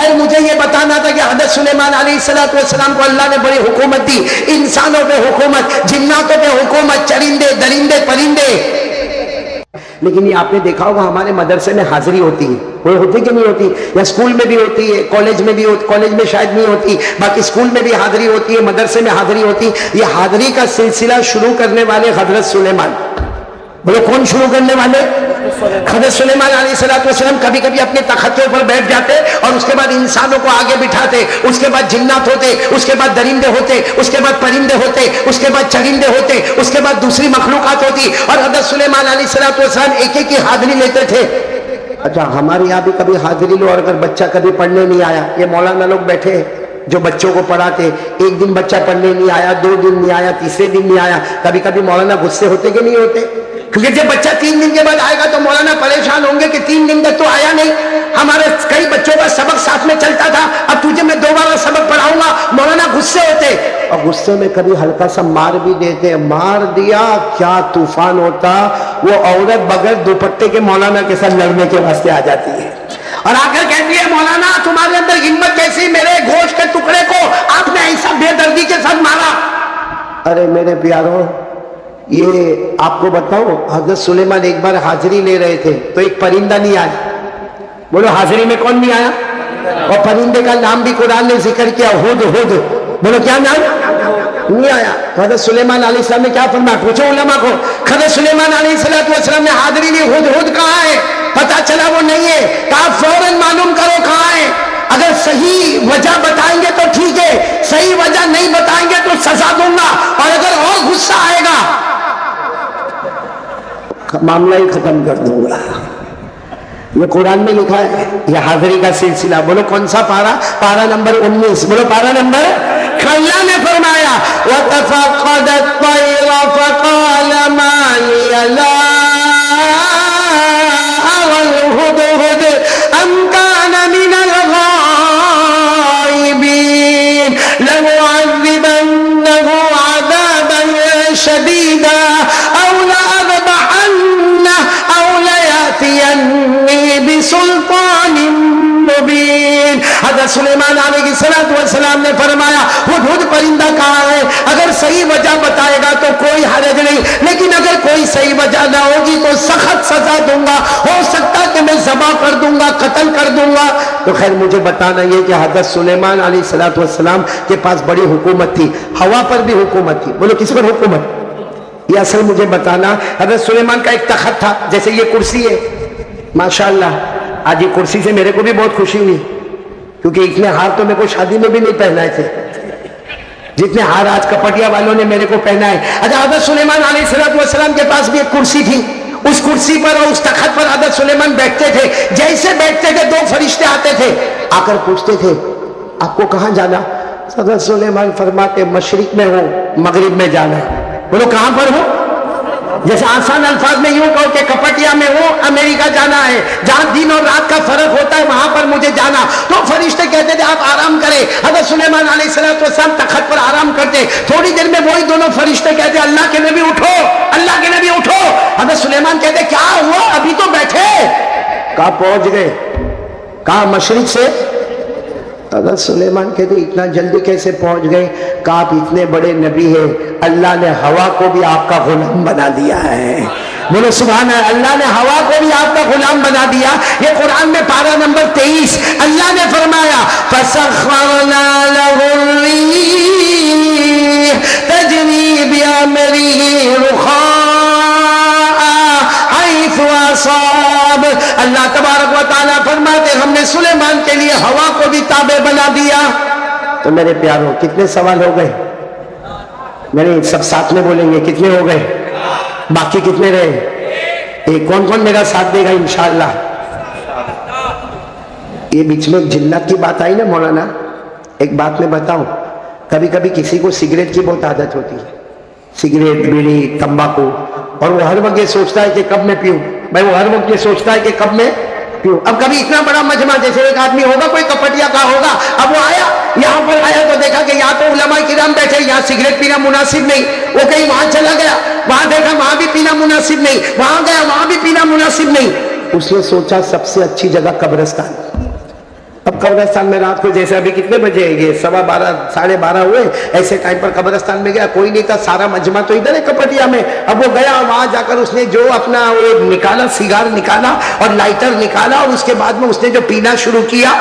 خیر مجھے یہ بتانا تھا کہ حضرت سلیمان علیہ السلام کو اللہ نے بڑی حکومت دی، انسانوں پہ حکومت، جناتوں پہ حکومت، چرندے درندے پرندے. لیکن یہ آپ نے دیکھا ہوگا ہمارے مدرسے میں حاضری ہوتی ہے، وہ ہوتی کہ نہیں ہوتی؟ یا اسکول میں بھی ہوتی ہے، کالج میں بھی ہوتی، کالج میں شاید نہیں ہوتی، باقی اسکول میں بھی حاضری ہوتی ہے، مدرسے میں حاضری ہوتی. یہ حاضری کا سلسلہ شروع کرنے والے حضرت سلیمان. بولو کون شروع کرنے والے؟ حضرت سلیمان علیہ السلام. کبھی کبھی اپنے تخت کے اوپر بیٹھ جاتے اور اس کے بعد انسانوں کو آگے بٹھاتے، اس کے بعد جنات ہوتے، اس کے بعد درندے ہوتے، اس کے بعد پرندے ہوتے، اس کے بعد چرندے ہوتے، اس کے بعد دوسری مخلوقات ہوتی، اور حضرت سلیمان علیہ السلام ایک ایک کی حاضری لیتے تھے. اچھا ہمارے یہاں بھی کبھی حاضری لو، اور اگر بچہ کبھی پڑھنے نہیں آیا، یہ مولانا لوگ بیٹھے ہیں جو بچوں کو پڑھاتے، ایک دن بچہ پڑھنے نہیں آیا، 2 دن نہیں آیا، تیسرے دن نہیں آیا، کبھی کبھی مولانا غصے ہوتے کہ نہیں ہوتے؟ کیونکہ جب بچہ 3 دن کے بعد آئے گا تو مولانا پریشان ہوں گے کہ 3 دن تک تو آیا نہیں، ہمارے کئی بچوں کا سبق ساتھ میں چلتا تھا، اب تجھے میں دوبارہ سبق پڑھاؤں گا. مولانا غصے ہوتے، اور غصے میں کبھی ہلکا سا مار بھی دیتے. مار دیا کیا طوفان ہوتا، وہ عورت بغیر دوپٹے کے مولانا کے ساتھ لڑنے کے واسطے آ جاتی ہے اور آ کر کہتی ہے مولانا تمہارے اندر ہمت کیسی، میرے گوشت کے ٹکڑے کو آپ نے ایسا بے دردی کے ساتھ مارا. ارے میرے پیاروں، یہ آپ کو بتاؤں، حضرت سلیمان ایک بار حاضری لے رہے تھے تو ایک پرندہ نہیں آیا. بولو حاضری میں کون نہیں آیا؟ اور پرندے کا نام بھی قرآن نے ذکر کیا، ہود. بولو کیا نام؟ نہیں آیا. حضرت سلیمان علیہ السلام نے کیا فرمایا؟ پوچھو علماء کو. حضرت سلیمان علیہ السلام نے حاضری لی، ہود کہاں ہے؟ پتا چلا وہ نہیں ہے. کہا فوراً معلوم کرو کہاں ہے. اگر صحیح وجہ بتائیں گے تو ٹھیک ہے، صحیح وجہ نہیں بتائیں گے تو سزا دوں گا، اور اگر اور غصہ آئے گا معاملہ ہی ختم کر دوں گا. یہ قرآن میں لکھا ہے، یہ حاضری کا سلسلہ. بولو کون سا پارہ؟ پارہ نمبر 19. بولو پارہ نمبر. اللہ نے فرمایا وَتَفَقَّدَ الطَّيْرَ فَقَالَ مَا لِيَ لَا أَرَى الْهُدْهُدَ أَمْ كَانَ مِنَ الْغَائِبِينَ لَنُعَذِّبَنَّهُ عَذَابًا شَدِيدًا أَوْ لَأَذْبَحَنَّهُ أَوْ لَيَأْتِيَنِّي بِسُلْطَانٍ مبین. حضرت سلیمان علیہ السلام نے فرمایا ہدہد پرندہ کہاں ہے؟ اگر صحیح وجہ بتائے گا تو کوئی حرج نہیں، لیکن اگر کوئی صحیح وجہ نہ ہوگی تو سخت سزا دوں گا، ہو سکتا کہ میں ذبح کر دوں گا، قتل کر دوں گا. تو خیر مجھے بتانا یہ کہ حضرت سلیمان علیہ السلام کے پاس بڑی حکومت تھی، ہوا پر بھی حکومت تھی. بولو کس پر حکومت؟ یہ اصل مجھے بتانا، حضرت سلیمان کا ایک تخت تھا، جیسے یہ کرسی ہے ماشاءاللہ. آج یہ کرسی سے میرے کو بھی بہت خوشی ہوئی، کیونکہ اتنے ہار تو میرے کو شادی میں بھی نہیں پہنائے تھے جتنے ہار آج کپٹیا والوں نے میرے کو پہنائے. اچھا حضرت سلیمان علیہ السلام کے پاس بھی ایک کرسی تھی، اس کرسی پر اور اس تخت پر حضرت سلیمان بیٹھتے تھے. جیسے بیٹھتے تھے 2 فرشتے آتے تھے، آ کر پوچھتے تھے آپ کو کہاں جانا؟ حضرت سلیمان فرماتے مشرق میں ہو، مغرب میں جانا. بولو کہاں پر ہو؟ جیسے آسان الفاظ میں یوں کہو کہ کپٹیا میں ہو، امریکہ جانا ہے، جہاں دن اور رات کا فرق ہوتا ہے وہاں پر مجھے جانا. تو فرشتے کہتے تھے آپ آرام کریں. حضرت سلیمان علیہ السلام تخت پر آرام کرتے. تھوڑی دیر میں وہی دونوں فرشتے کہتے اللہ کے نبی اٹھو، اللہ کے نبی اٹھو. حضرت سلیمان کہتے کیا ہوا؟ ابھی تو بیٹھے. کہاں پہنچ گئے؟ کہاں؟ مشرق سے. حضرت سلیمان کہتے اتنا جلدی کیسے پہنچ گئے؟ کہا آپ اتنے بڑے نبی ہیں، اللہ نے ہوا کو بھی آپ کا غلام بنا دیا ہے. بولو سبحان اللہ. اللہ نے ہوا کو بھی آپ کا غلام بنا دیا. یہ قرآن میں پارہ نمبر 23 اللہ نے فرمایا فَسَخَّرْنَا لَهُ الرِّيحَ تَجْرِي بِأَمْرِهِ رُخَاءً حَيْثُ أَصَابَ. اللہ تبارک و تعالیٰ فرماتے ہم نے سلیمان کے لیے ہوا کو بھی تابع بنا دیا. تو میرے پیاروں کتنے سوال ہو گئے؟ میرے سب ساتھ میں بولیں گے کتنے ہو گئے؟ باقی کتنے رہے؟ کون کون میرا ساتھ دے گا انشاءاللہ؟ یہ بیچ میں جنت کی بات آئی نا مولانا، ایک بات میں بتاؤں، کبھی کبھی کسی کو سگریٹ کی بہت عادت ہوتی ہے، سگریٹ، بیڑی، تمباکو، اور وہ ہر وقت یہ سوچتا ہے کہ کب میں پیوں. بھائی وہ ہر وقت یہ سوچتا ہے کہ کب میں پیوں. اب کبھی اتنا بڑا مجمع، جیسے ایک آدمی ہوگا کوئی کپٹیا کا ہوگا، اب وہ آیا یہاں پر آیا تو دیکھا کہ یہاں تو علماء کرام بیٹھے، یہاں سگریٹ پینا مناسب نہیں. وہ کہیں وہاں چلا گیا، وہاں دیکھا وہاں بھی پینا مناسب نہیں، وہاں گیا وہاں بھی پینا مناسب نہیں. اس نے سوچا سب سے اچھی جگہ قبرستان. اب قبرستان میں رات کو جیسے ابھی کتنے بجے یہ 12:15 12:30 ہوئے، ایسے ٹائم پر قبرستان میں گیا، کوئی نہیں تھا، سارا مجمع تو ادھر ہے کپٹیا میں۔ اب وہ گیا، وہاں جا کر اس نے جو اپنا نکالا، سیگار نکالا اور لائٹر نکالا، اور اس کے بعد میں اس نے جو پینا شروع کیا،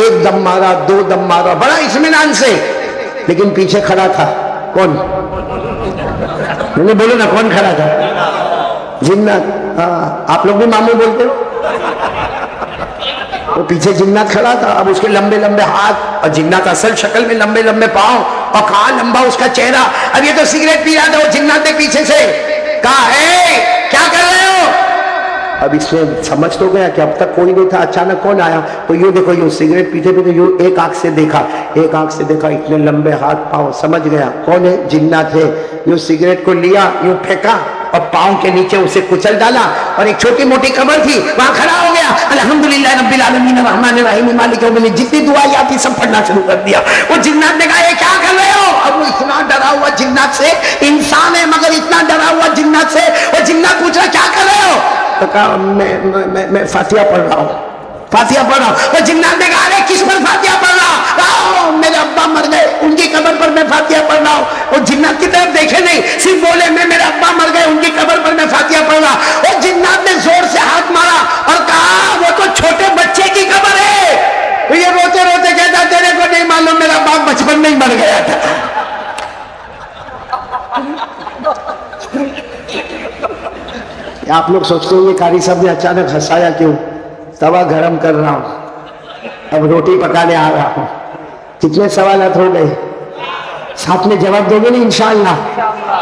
1 دم مارا، 2 دم مارا، بڑا اطمینان سے، لیکن پیچھے کھڑا تھا کون؟ بولو نا، کون کھڑا تھا؟ جنات۔ ہاں، آپ لوگ بھی ماموں بولتے ہو؟ وہ پیچھے جنات کھڑا تھا، اب اس کے لمبے لمبے ہاتھ، اور جنات اصل شکل میں لمبے لمبے پاؤں، اور کہاں لمبا اس کا چہرہ۔ اب یہ تو سگریٹ پی رہا تھا، وہ جنات نے پیچھے سے کہا، اے کیا کر رہے ہو؟ اب اس میں سمجھ تو گیا کہ اب تک کوئی نہیں تھا، اچانک کون آیا؟ تو یوں دیکھو، یوں سگریٹ پیتے پیتے یوں ایک آنکھ سے دیکھا، ایک آنکھ سے دیکھا، اتنے لمبے ہاتھ پاؤں، سمجھ گیا کون ہے؟ جنات ہے۔ یوں سگریٹ کو لیا، یوں پھینکا اور پاؤں کے نیچے اسے کچل ڈالا، اور ایک چھوٹی موٹی قبر تھی وہاں کھڑا ہو گیا، الحمدللہ رب العالمین الرحمن الرحیم مالک یوم الدین، جتنی دعائیں آتی سب پڑھنا شروع کر دیا۔ وہ جنات نے کہا، یہ کیا کر رہے ہو؟ اب وہ اتنا ڈرا ہوا جنات سے، انسان ہے مگر اتنا ڈرا ہوا جنات سے، وہ جنات پوچھ رہا کیا کر رہے ہو؟ تو کہا میں فاتحہ پڑھ رہا ہوں، فاتحہ پڑھ رہا ہوں۔ وہ جنات نے کہا، ارے کس پر فاتحہ پڑھ رہا؟ میرے ابا مر گئے، ان کی قبر پر میں فاتحہ پڑھ رہا ہوں۔ وہ جنات کی طرف دیکھے نہیں، صرف بولے میں میرے ابا مر گئے، ان کی قبر پر میں فاتحہ پڑھ رہا۔ وہ جنات نے زور سے ہاتھ مارا اور کہا، وہ تو چھوٹے بچے کی قبر ہے۔ یہ روتے روتے کہتا، تیرے کو نہیں معلوم میرا باپ بچپن میں ہی مر گیا تھا۔ آپ لوگ سوچتے ہوں گے قاری صاحب نے اچانک ہنسایا کیوں؟ توا گرم کر رہا ہوں، اب روٹی پکانے آ رہا ہوں۔ کتنے سوالات ہو گئے؟ ساتھ میں جواب دو گے نہیں انشاءاللہ؟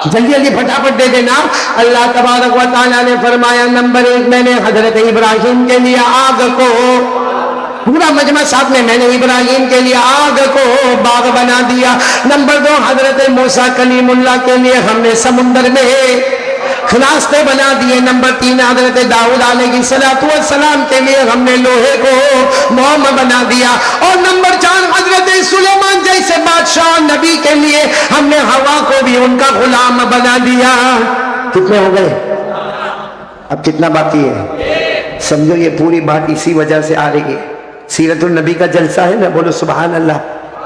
جلدی جلدی پھٹافٹ دے دینا۔ اللہ تبارک و تعالیٰ نے فرمایا، نمبر 1 میں نے حضرت ابراہیم کے لیے آگ کو، پورا مجمع ساتھ میں نے ابراہیم کے لیے آگ کو باغ بنا دیا۔ نمبر 2 حضرت موسیٰ کلیم اللہ کے لیے ہم نے سمندر میں راستے بنا دیے۔ نمبر 3 حضرت داؤد علیہ السلام کے لیے ہم نے لوہے کو موم بنا دیا۔ اور نمبر 4 حضرت سلیمان جیسے بادشاہ نبی کے لیے ہم نے ہوا کو بھی ان کا غلام بنا دیا۔ کتنے ہو گئے؟ اب کتنا باقی ہے؟ سمجھو یہ پوری بات اسی وجہ سے آ رہی ہے، سیرت النبی کا جلسہ ہے نا، بولو سبحان اللہ۔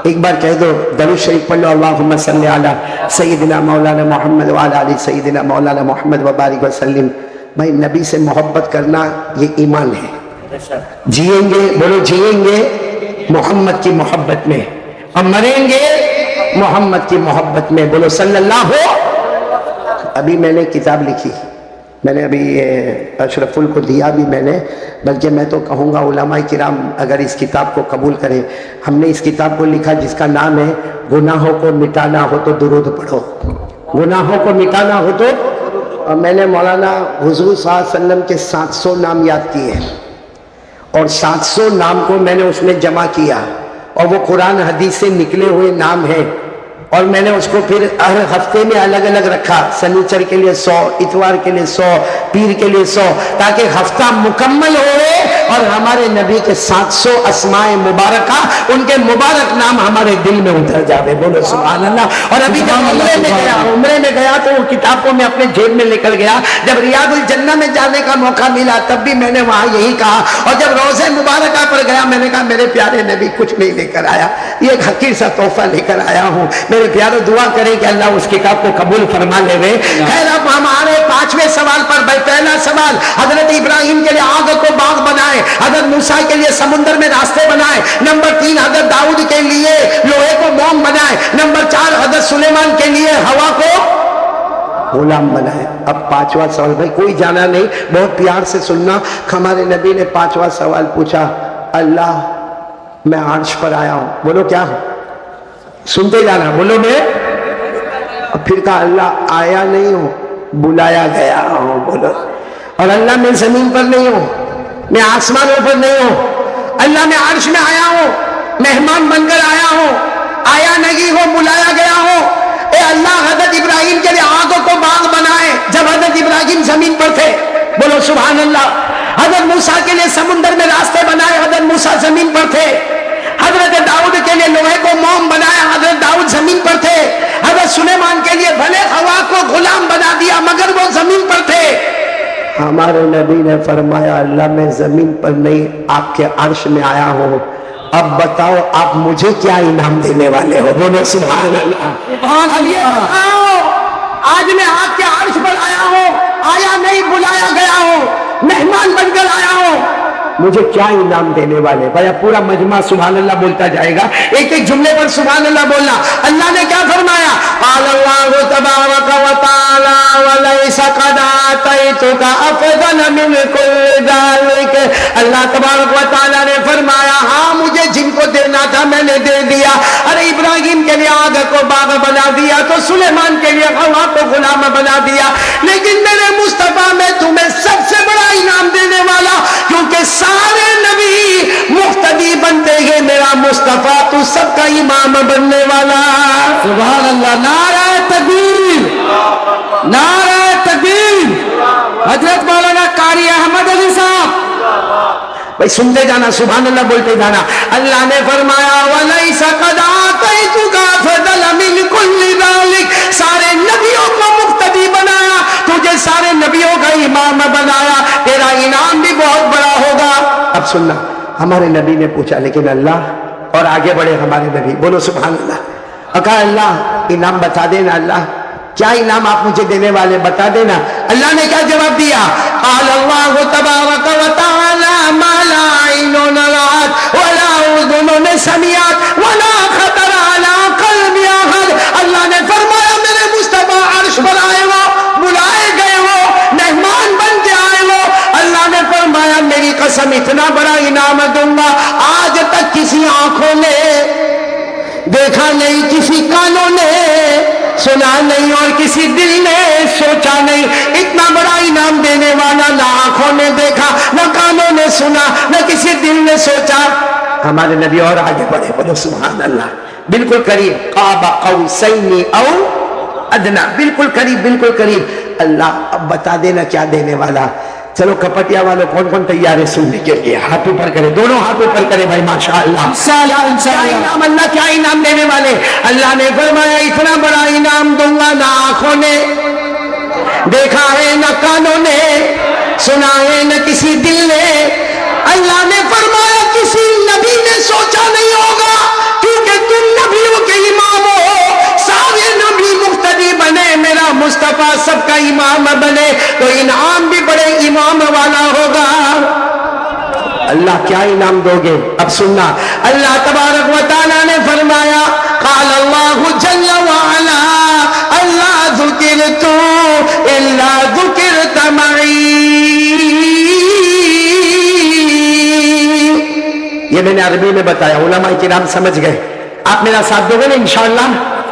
ایک بار کہہ دو، درود شریف پڑھ لو، اللہم صلی علی سیدنا مولانا محمد وعلی آل سیدنا مولانا محمد وبارک وسلم۔ بھائی نبی سے محبت کرنا یہ ایمان ہے۔ جئیں گے، بولو جئیں گے محمد کی محبت میں، اور مریں گے محمد کی محبت میں، بولو صلی اللہ ہو۔ ابھی میں نے کتاب لکھی، میں نے ابھی اشرف ال کو دیا بھی میں نے، بلکہ میں تو کہوں گا علماء کرام اگر اس کتاب کو قبول کریں۔ ہم نے اس کتاب کو لکھا جس کا نام ہے گناہوں کو مٹانا ہو تو درود پڑھو، گناہوں کو مٹانا ہو تو۔ اور میں نے مولانا حضور صلی اللہ علیہ وسلم کے 700 نام یاد کیے، اور 700 نام کو میں نے اس میں جمع کیا، اور وہ قرآن حدیث سے نکلے ہوئے نام ہیں، اور میں نے اس کو پھر ہر ہفتے میں الگ الگ رکھا، سنیچر کے لیے 100، اتوار کے لیے 100، پیر کے لیے 100، تاکہ ہفتہ مکمل ہوئے اور ہمارے نبی کے 700 اسماء مبارکہ، ان کے مبارک نام ہمارے دل میں اتر جاوے، بولو سبحان اللہ۔ اور ابھی جب عمرے میں گیا تو وہ کتاب کو میں اپنے جیب میں لے کر گیا، جب ریاض الجنہ میں جانے کا موقع ملا تب بھی میں نے وہاں یہی کہا، اور جب روضہ مبارکہ پر گیا میں نے کہا میرے پیارے نبی کچھ نہیں لے کر آیا، یہ ایک حقیر سا تحفہ لے کر آیا ہوں، میرے پیارے دعا کریں کہ اللہ اس کتاب کو قبول فرما لے وے۔ خیر اب ہمارے 5ویں سوال پر، پہلا سوال حضرت ابراہیم کے لیے آگ کو باغ بنائے، حضرت موسیٰ کے لیے سمندر میں راستے بنائے۔ نمبر 3 حضرت داؤد کے لیے لوہے کو موم بنائے۔ نمبر 4 حضرت سلیمان کے لیے ہوا کو غلام بنائے۔ اب 5واں سوال، بھائی کوئی جانا نہیں، بہت پیار سے سننا۔ ہمارے نبی نے 5واں سوال پوچھا، اللہ میں عرش پر آیا ہوں، بولو کیا ہوں؟ سنتے جانا، بولو میں۔ پھر کہا اللہ آیا نہیں ہوں، بلایا گیا ہوں، بولو۔ اور اللہ میں زمین پر نہیں ہوں، میں آسمانوں پر نہیں ہوں، اللہ میں عرش میں آیا ہوں، مہمان بن کر آیا ہوں، آیا نہیں ہوں، بلایا گیا ہوں۔ اے اللہ حضرت ابراہیم کے لیے آگ کو باغ بنائے جب حضرت ابراہیم زمین پر تھے، بولو سبحان اللہ۔ حضرت موسیٰ کے لیے سمندر میں راستے بنائے، حضرت موسیٰ زمین پر تھے۔ حضرت داؤد کے لیے لوہے کو موم بنایا، حضرت داؤد زمین پر تھے۔ حضرت سلیمان کے لیے بھلے ہوا کو غلام بنا دیا مگر وہ زمین پر تھے۔ ہمارے نبی نے فرمایا اللہ میں زمین پر نہیں، آپ کے عرش میں آیا ہوں، اب بتاؤ آپ مجھے کیا انعام دینے والے ہو؟ بولو سبحان اللہ۔ آج میں آپ کے عرش پر آیا ہوں، آیا نہیں بلایا گیا ہوں، مہمان بن کر آیا ہوں، مجھے کیا انعام دینے والے؟ بھائی پورا مجمع سبحان اللہ بولتا جائے گا، ایک ایک جملے پر سبحان اللہ بولنا۔ اللہ نے کیا فرمایا؟ قال اللہ تبارک و تعالی ولیس قد آتیتک افضل من کل ذلک، اللہ تبارک و تعالی نے فرمایا ہاں مجھے جن کو دینا تھا میں نے دے دیا۔ ارے ابراہیم کے لیے آگ کو باغ بنا دیا تو سلیمان کے لیے ہوا کو غلام بنا دیا، لیکن میرے مصطفیٰ میں تمہیں سب سے بڑا انعام دینے والا، کیونکہ سارے نبی مقتدی بنتے ہیں، میرا مصطفیٰ تو سب کا امام بننے والا۔ سبحان اللہ، نعرہ تکبیر، نعرہ تکبیر۔ حضرت مولانا قاری احمد علی صاحب، بھائی سنتے جانا، سبحان اللہ بولتے جانا۔ اللہ نے فرمایا وَلَيْسَ قَدْ آتَيْتُكَ أَفْضَلَ مِنْ كُلِّ ذَلِكَ، سارے نبیوں کو مقتدی بنایا، تجھے سارے نبیوں کا امام بنایا، تیرا انعام بھی بہت بڑا ہوگا۔ اب سننا، ہمارے نبی نے پوچھا لیکن اللہ، اور آگے بڑھے ہمارے نبی، بولو سبحان اللہ، کہا اللہ انعام بتا دینا، اللہ کیا انعام آپ مجھے دینے والے بتا دینا۔ اللہ نے کیا جواب دیا؟ قال اللہ تبارک و تعالی ما لا عین رأت ولا اذن سمعت ولا خطر علی قلب احد، اللہ نے فرمایا میرے مصطفیٰ عرش پر آئے وہ، بلائے گئے وہ، مہمان بن کے آئے وہ، اللہ نے فرمایا میری قسم اتنا بڑا انعام دوں گا آج تک کسی آنکھوں نے دیکھا نہیں، کسی کانوں نے سنا نہیں، اور کسی دل نے سوچا نہیں، اتنا بڑا انعام دینے والا نہ آنکھوں نے دیکھا، نہ کانوں نے سنا، نہ کسی دل نے سوچا۔ ہمارے نبی اور آگے بڑھے، بولو سبحان اللہ، بالکل قریب، قاب قوسین او ادنا، بالکل قریب، بالکل قریب۔ اللہ اب بتا دینا کیا دینے والا۔ چلو کپٹیا والوں کون کون تیار ہے سننے کے لیے؟ ہاتھ اوپر کرے، دونوں ہاتھ اوپر کرے بھائی، ماشاءاللہ۔ کیا انعام اللہ، کیا انعام دینے والے؟ اللہ نے فرمایا اتنا بڑا انعام دوں گا نہ آنکھوں نے دیکھا ہے، نہ کانوں نے سنا ہے، نہ کسی دل نے۔ اللہ نے فرمایا کسی نبی نے سوچا نہیں ہوگا، کیونکہ تم نبیوں کے امام ہو، سارے نبی مقتدی بنے، میرا مصطفیٰ سب کا امام بنے، تو انعام بھی بڑے امام والا ہوگا۔ اللہ کیا انعام دو گے؟ اب سننا، اللہ تبارک و تعالیٰ نے فرمایا قال اللہ جل وعلا اللہ ذکرت الا ذکرت معی، یہ میں نے عربی میں بتایا، علماء کرام سمجھ گئے۔ آپ میرا ساتھ دو گے نا انشاءاللہ؟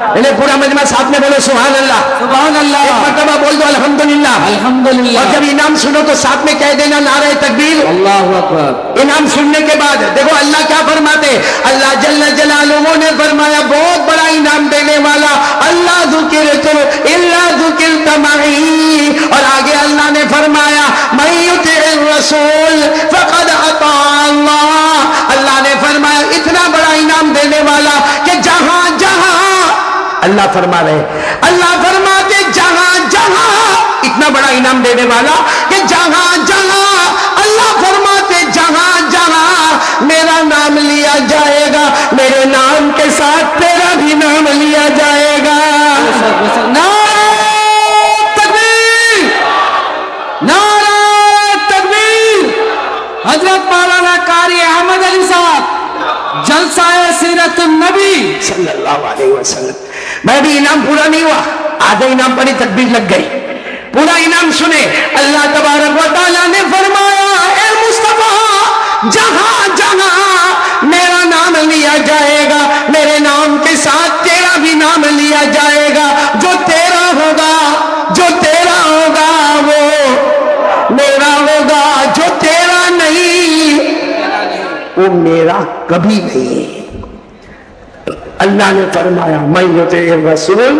انہیں پورا مجمع ساتھ میں بولو سبحان اللہ، سبحان اللہ، ایک مرتبہ بول دو الحمدللہ، الحمدللہ۔ اور جب انعام سنو تو ساتھ میں کہہ دینا نعرہ تکبیر۔ اللہ اکبر۔ انعام سننے کے بعد دیکھو اللہ کیا فرماتے، اللہ جل جلالہ نے فرمایا بہت بڑا انعام دینے والا، اللہ ذکرت الا ذکرت معی، اور آگے اللہ نے فرمایا من یطع الرسول فقد اطاع اللہ، اللہ نے فرمایا اتنا بڑا انعام دینے والا کہ جہاں جہاں، اللہ فرما رہے، اللہ فرماتے جہاں جہاں، اتنا بڑا انعام دینے والا کہ جہاں جہاں، اللہ فرماتے جہاں جہاں میرا نام لیا جائے گا، میرے نام کے ساتھ تیرا بھی نام لیا جائے گا۔ نعرہ تکبیر، نعرہ تکبیر۔ حضرت مولانا قاری احمد علی صاحب، جلسہ سیرت النبی صلی اللہ علیہ وسلم۔ میں بھی انعام پورا نہیں ہوا، آدھا انعام پر ہی تکبیر لگ گئی۔ پورا انعام سنے، اللہ تبارک و تعالیٰ نے فرمایا اے مصطفیٰ جہاں جہاں میرا نام لیا جائے گا، میرے نام کے ساتھ تیرا بھی نام لیا جائے گا، جو تیرا ہوگا، جو تیرا ہوگا وہ میرا ہوگا، جو تیرا نہیں وہ میرا کبھی نہیں۔ اللہ نے فرمایا من یطع الرسول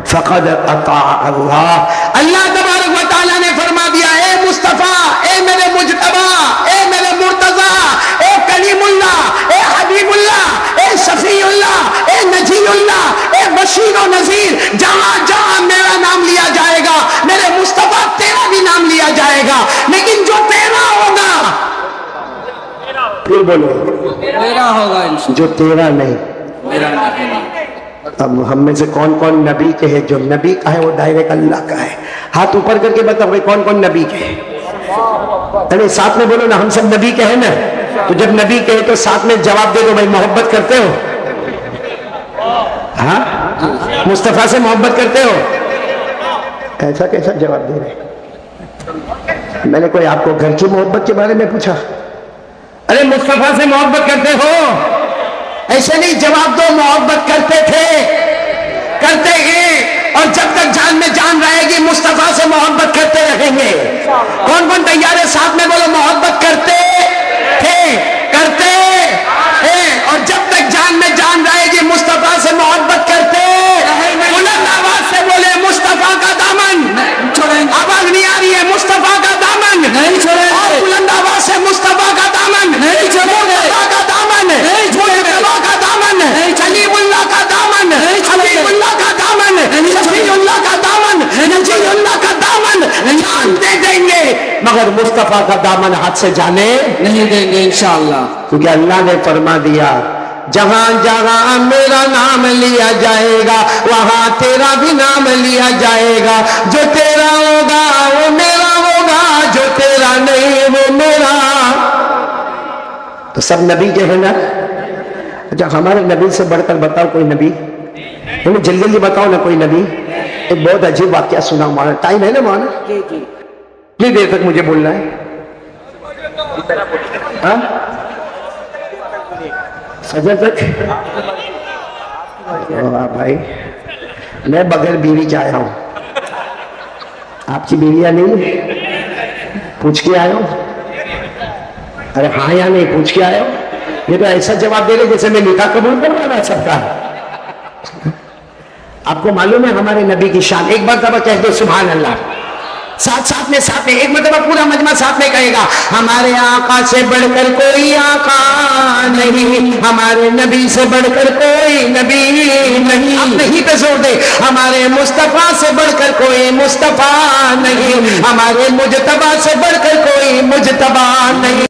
فقد اطاع اللہ، اللہ تبارک و تعالیٰ نے فرما دیا اے مصطفیٰ، اے میرے مجتبیٰ، اے میرے مرتضیٰ، اے کلیم اللہ، اے حبیب اللہ، اے شفیع اللہ، اے نجی اللہ، اے بشیر و نذیر، جہاں جہاں میرا نام لیا جائے گا، میرے مصطفیٰ تیرا بھی نام لیا جائے گا، لیکن جو تیرا ہوگا، پھر بولو میرا ہوگا انشاءاللہ. جو تیرا نہیں. میرا نہیں. اب ہم میں سے کون کون نبی کے ہیں؟ جو نبی کا ہے وہ ڈائریکٹ اللہ کا ہے. ہاتھ اوپر کر کے بتاؤ بھائی کون کون نبی کے ہیں؟ ارے ساتھ میں بولو نا, ہم سب نبی کے ہیں نا. تو جب نبی کے ہیں تو ساتھ میں جواب دے دو بھائی محبت کرتے ہو؟ ہاں مصطفیٰ سے محبت کرتے ہو؟ ایسا کیسا جواب دے رہے؟ میں نے کوئی آپ کو گھر کی محبت کے بارے میں پوچھا؟ ارے مصطفیٰ سے محبت کرتے ہو؟ ایسے نہیں جواب دو. محبت کرتے تھے, کرتے ہیں, اور جب تک جان میں جان رہے گی مصطفیٰ سے محبت کرتے رہیں گے. کون کون تیار ہے؟ ساتھ میں بولو محبت کرتے تھے, کرتے ہیں, اور جب تک جان میں جان رہے گی مصطفیٰ سے محبت کرتے. بلند آواز سے بولے مصطفیٰ کا دامن. آواز نہیں آ رہی ہے؟ مصطفیٰ کا دامن نہیں چھوڑیں اور گے. بلند آواز سے مصطفیٰ کا دامن. نہیں چھوڑیں گے. مصطفیٰ کا دامن, مصطفیٰ کا دامن, کلیم اللہ کا دامن, حبیب اللہ کا دامن, شفیع اللہ کا دامن, نجی اللہ کا دامن جان دے دیں گے, مگر مصطفیٰ کا دامن ہاتھ سے جانے نہیں دیں گے انشاءاللہ. کیونکہ اللہ نے فرما دیا جہاں جہاں میرا نام لیا جائے گا وہاں تیرا بھی نام لیا جائے گا. جو تیرا ہوگا وہ میرا ہوگا, جو تیرا نہیں وہ میرا. تو سب نبی کے ہیں نا. اچھا ہمارے نبی سے بڑھ کر بتاؤ کوئی نبی, جلدی جلدی بتاؤ نا کوئی نبی. ایک بہت عجیب واقعہ سنا مولانا. ٹائم ہے نا مولانا؟ کتنی دیر تک مجھے بولنا ہے؟ ہاں فجر تک؟ واہ بھائی, میں بغیر بیوی کے آیا ہوں. آپ کی بیویاں نہیں پوچھ کے آیا ہوں؟ ارے ہاں یا نہیں پوچھ کے آیا ہوں؟ یہ تو ایسا جواب دے رہے جیسے میں نکاح قبول کر رہا نا سب کا. آپ کو معلوم ہے ہمارے نبی کی شان؟ ایک بار دفعہ کہہ دو سبحان اللہ. ساتھ میں ایک مرتبہ پورا مجمع ساتھ میں کہے گا ہمارے آقا سے بڑھ کر کوئی آقا نہیں, ہمارے نبی سے بڑھ کر کوئی نبی نہیں. اب نہیں پہ زور دے. ہمارے مصطفیٰ سے بڑھ کر کوئی مصطفیٰ نہیں, ہمارے مجتبیٰ سے بڑھ کر کوئی مجتبیٰ نہیں.